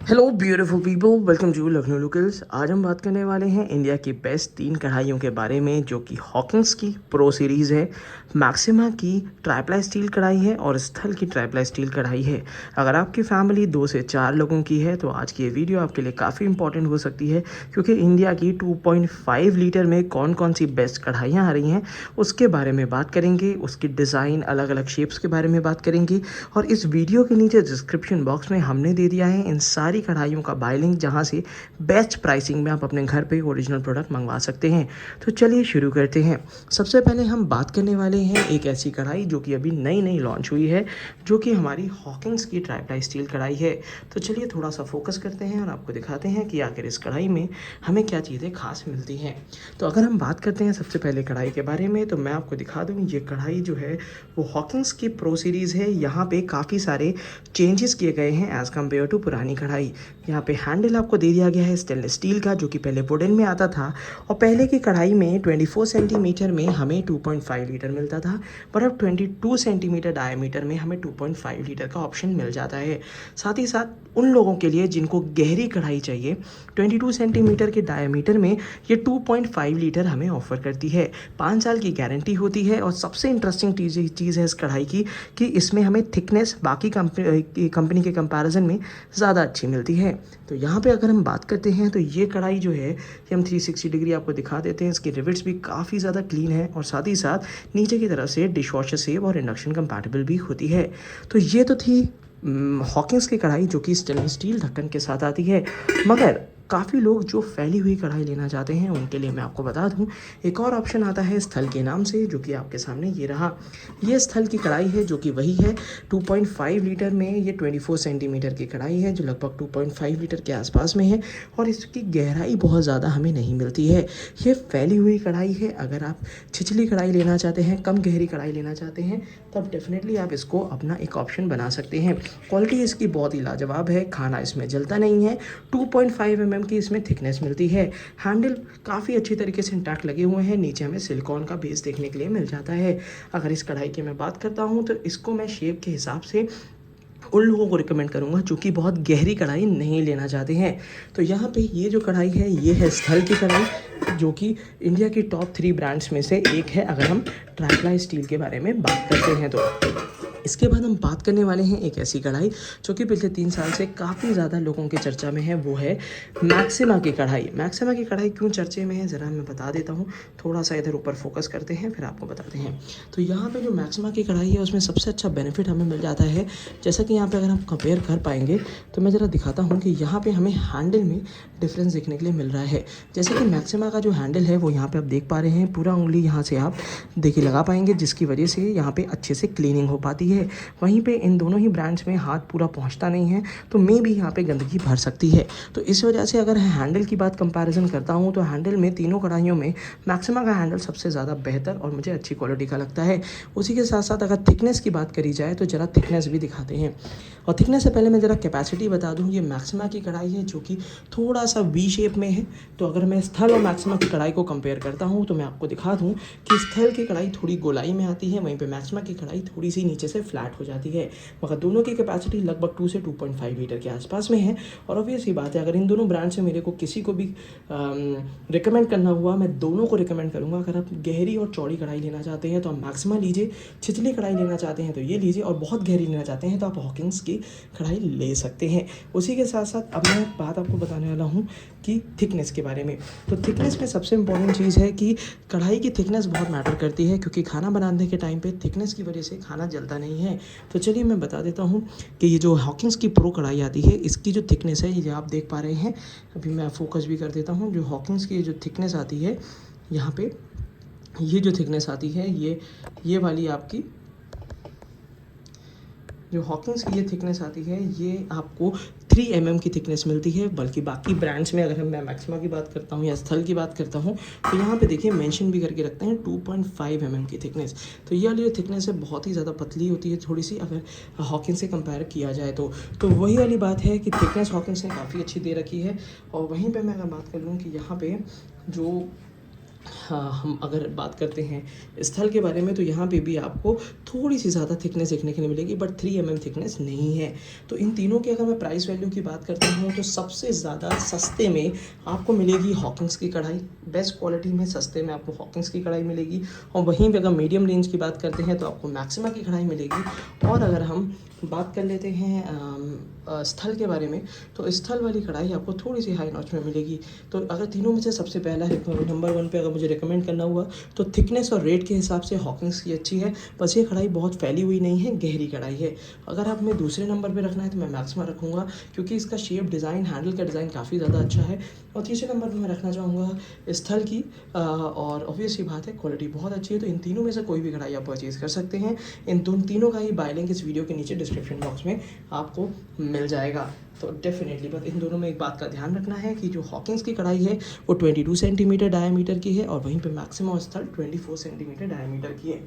Hello beautiful people, welcome to Lucknow locals. आज हम बात करने वाले हैं इंडिया की बेस्ट 3 कढ़ाइयों के बारे में, जो कि हॉकिंस की प्रो सीरीज़ है, मैक्सिमा की ट्राइप्लाई स्टील कढ़ाई है और स्थल की ट्राइप्लाई स्टील कढ़ाई है। अगर आपकी फैमिली 2 से 4 लोगों की है तो आज की ये वीडियो आपके लिए काफ़ी इंपॉर्टेंट हो सकती है, क्योंकि इंडिया की 2.5 लीटर में कौन कौन सी बेस्ट कढ़ाइयाँ आ रही हैं उसके बारे में बात करेंगे। उसकी डिज़ाइन, अलग अलग शेप्स के बारे में बात करेंगे। और इस वीडियो के नीचे डिस्क्रिप्शन बॉक्स में हमने दे दिया है इन सारी कढ़ाइयों का बाय लिंक, जहां से बेस्ट प्राइसिंग में आप अपने घर पे ओरिजिनल प्रोडक्ट मंगवा सकते हैं। तो चलिए शुरू करते हैं। सबसे पहले हम बात करने वाले हैं एक ऐसी कढ़ाई जो कि अभी नई नई लॉन्च हुई है, जो कि हमारी हॉकिंस की ट्राइप्लाई स्टील कढ़ाई है। तो चलिए थोड़ा सा फोकस करते हैं और आपको दिखाते हैं कि आखिर इस कढ़ाई में हमें क्या चीज़ें खास मिलती हैं। तो अगर हम बात करते हैं सबसे पहले कढ़ाई के बारे में, तो मैं आपको दिखा दूँ, ये कढ़ाई जो है वो हॉकिंस की प्रो सीरीज़ है। यहाँ पे काफ़ी सारे चेंजेस किए गए हैं एज़ कम्पेयर टू पुरानी कढ़ाई। यहाँ पे हैंडल आपको दे दिया गया है स्टेनलेस स्टील का, जो कि पहले वुडन में आता था। और पहले की कढ़ाई में 24 सेंटीमीटर में हमें 2.5 लीटर मिलता था, पर अब 22 सेंटीमीटर डायमीटर में हमें 2.5 लीटर का ऑप्शन मिल जाता है। साथ ही साथ उन लोगों के लिए जिनको गहरी कढ़ाई चाहिए, 22 सेंटीमीटर के डायमीटर में ये 2.5 लीटर हमें ऑफर करती है। 5 साल की गारंटी होती है। और सबसे इंटरेस्टिंग चीज़ है इस कढ़ाई की कि इसमें हमें थिकनेस बाकी कंपनी के कंपैरिजन में ज़्यादा अच्छी मिलती है। तो यहाँ पे अगर हम बात करते हैं तो ये कढ़ाई जो है कि हम 360 डिग्री आपको दिखा देते हैं। इसके रिविट्स भी काफ़ी ज़्यादा क्लीन है और साथ ही साथ नीचे की तरफ से डिश वॉशर सेफ और इंडक्शन कंपैटिबल भी होती है। तो ये तो थी हॉकिंस की कढ़ाई, जो कि स्टेनलेस स्टील ढक्कन के साथ आती है। मगर काफ़ी लोग जो फैली हुई कढ़ाई लेना चाहते हैं, उनके लिए मैं आपको बता दूं, एक और ऑप्शन आता है स्थल के नाम से, जो कि आपके सामने ये रहा। ये स्थल की कढ़ाई है, जो कि वही है 2.5 लीटर में। ये 24 सेंटीमीटर की कढ़ाई है, जो लगभग 2.5 लीटर के आसपास में है। और इसकी गहराई बहुत ज़्यादा हमें नहीं मिलती है। ये फैली हुई कढ़ाई है। अगर आप छिछली कढ़ाई लेना चाहते हैं, कम गहरी कढ़ाई लेना चाहते हैं, तब डेफिनेटली आप इसको अपना एक ऑप्शन बना सकते हैं। क्वालिटी इसकी बहुत ही लाजवाब है, खाना इसमें जलता नहीं है। 2.5 mm की इसमें थिकनेस मिलती है। हैंडल काफ़ी अच्छी तरीके से इंटैक्ट लगे हुए हैं। नीचे हमें सिलिकॉन का बेस देखने के लिए मिल जाता है। अगर इस कढ़ाई की मैं बात करता हूँ तो इसको मैं शेप के हिसाब से उन लोगों को रिकमेंड करूँगा जो कि बहुत गहरी कढ़ाई नहीं लेना चाहते हैं। तो यहाँ पे ये जो कढ़ाई है, ये है स्थल की कढ़ाई, जो कि इंडिया की टॉप 3 ब्रांड्स में से एक है, अगर हम ट्राइप्लाई स्टील के बारे में बात करते हैं तो। इसके बाद हम बात करने वाले हैं एक ऐसी कढ़ाई जो कि पिछले 3 साल से काफ़ी ज़्यादा लोगों के चर्चा में है। वो है मैक्सिमा की कढ़ाई। मैक्सिमा की कढ़ाई क्यों चर्चे में है, ज़रा मैं बता देता हूँ। थोड़ा सा इधर ऊपर फोकस करते हैं, फिर आपको बताते हैं। तो यहाँ पे जो मैक्सिमा की कढ़ाई है, उसमें सबसे अच्छा बेनिफिट हमें मिल जाता है। जैसा कि यहाँ पे अगर हम कंपेयर कर पाएंगे, तो मैं ज़रा दिखाता हूँ कि यहाँ पे हमें हैंडल में डिफरेंस देखने के लिए मिल रहा है। जैसे कि मैक्सिमा का जो हैंडल है, वो यहाँ पे आप देख पा रहे हैं, पूरा उंगली यहाँ से आप देखिए लगा पाएंगे, जिसकी वजह से यहाँ पे अच्छे से क्लीनिंग हो पाती है। वहीं पे इन दोनों ही ब्रांड्स में हाथ पूरा पहुंचता नहीं है, तो मे भी यहाँ पे गंदगी भर सकती है। तो इस वजह से अगर हैंडल की बात कंपैरिजन करता हूँ, तो हैंडल में तीनों कढ़ाइयों में मैक्सिमा का हैंडल सबसे ज़्यादा बेहतर और मुझे अच्छी क्वालिटी का लगता है। उसी के साथ साथ अगर थिकनेस की बात करी जाए, तो ज़रा थिकनेस भी दिखाते हैं। और थिकनेस से पहले मैं ज़रा कैपेसिटी बता दूँ, ये मैक्सिमा की कढ़ाई है, जो कि थोड़ा सा वी शेप में है। तो अगर मैं स्थल और मैक्सिमा की कढ़ाई को कंपेयर करता हूँ, तो मैं आपको दिखा दूँ कि स्थल की कढ़ाई थोड़ी गोलाई में आती है, वहीं पे मैक्सिमा की कढ़ाई थोड़ी सी नीचे से फ्लैट हो जाती है। मगर दोनों की कैपेसिटी लगभग 2 से 2.5 लीटर के आसपास में है। और ऑब्वियस ही बात है, अगर इन दोनों ब्रांड से मेरे को किसी को भी रिकमेंड करना हुआ, मैं दोनों को रिकमेंड करूँगा। अगर आप गहरी और चौड़ी कढ़ाई लेना चाहते हैं तो आप मैक्सिमा लीजिए, छिछली कढ़ाई लेना चाहते हैं तो ये लीजिए, और बहुत गहरी लेना चाहते हैं तो आप हॉकिंस की कढ़ाई ले सकते हैं। उसी के साथ साथ अब मैं बात आपको बताने वाला हूँ कि थिकनेस के बारे में। तो थिकनेस में सबसे इंपॉर्टेंट चीज़ है कि कढ़ाई की थिकनेस बहुत मैटर करती है, क्योंकि खाना बनाने के टाइम पे थिकनेस की वजह से खाना जलता नहीं है। तो चलिए मैं बता देता हूँ कि ये जो हॉकिंस की प्रो कढ़ाई आती है, इसकी जो थिकनेस है, ये आप देख पा रहे हैं। अभी मैं फोकस भी कर देता हूँ। जो हॉकिंस की जो थिकनेस आती है यहाँ पे, ये जो थिकनेस आती है, ये वाली आपकी जो हॉकिंस की ये थिकनेस आती है, ये आपको 3 mm की थिकनेस मिलती है। बल्कि बाकी ब्रांड्स में अगर मैं मैक्सिमा की बात करता हूँ या स्थल की बात करता हूँ, तो यहाँ पे देखिए मेंशन भी करके रखते हैं 2.5 mm की थिकनेस। तो ये वाली जो थिकनेस है बहुत ही ज़्यादा पतली होती है थोड़ी सी, अगर हॉकिंस से कंपेयर किया जाए तो वही वाली बात है कि थिकनेस हॉकिंस ने काफ़ी अच्छी दे रखी है। और वहीं पर मैं अगर बात कर लूँ कि यहाँ पर जो हाँ, हम अगर बात करते हैं स्थल के बारे में, तो यहाँ पे भी आपको थोड़ी सी ज़्यादा थिकनेस देखने के लिए मिलेगी, बट 3 थिकनेस नहीं है। तो इन तीनों की अगर मैं प्राइस वैल्यू की बात करता हूँ, तो सबसे ज़्यादा सस्ते में आपको मिलेगी हॉकिंस की कढ़ाई। बेस्ट क्वालिटी में सस्ते में आपको हॉकिंस की कढ़ाई मिलेगी। और वहीं पे अगर मीडियम रेंज की बात करते हैं, तो आपको मैक्सिमा की कढ़ाई मिलेगी। और अगर हम बात कर लेते हैं स्थल के बारे में, तो स्थल वाली कढ़ाई आपको थोड़ी सी हाई नॉच में मिलेगी। तो अगर तीनों में से सबसे पहला नंबर 1 पे अगर मुझे रिकमेंड करना हुआ, तो थिकनेस और रेट के हिसाब से हॉकिंस की अच्छी है। बस ये कढ़ाई बहुत फैली हुई नहीं है, गहरी कढ़ाई है। अगर आप हमें दूसरे नंबर पे रखना है, तो मैं मैक्सिमा रखूँगा, क्योंकि इसका शेप डिज़ाइन, हैंडल का डिज़ाइन काफ़ी ज़्यादा अच्छा है। और तीसरे नंबर पर मैं रखना चाहूँगा स्थल की। और ऑब्वियस सी बात है, क्वालिटी बहुत अच्छी है। तो इन तीनों में से कोई भी कढ़ाई आप परचेज़ कर सकते हैं। इन तीनों का ही बाय लिंक इस वीडियो के नीचे डिस्क्रिप्शन बॉक्स में आपको मिल जाएगा। तो डेफिनेटली, बस इन दोनों में एक बात का ध्यान रखना है कि जो हॉकिंस की कढ़ाई है वो 22 सेंटीमीटर डायमीटर की है, और वहीं पे मैक्सिमा स्थल 24 सेंटीमीटर डायमीटर की है।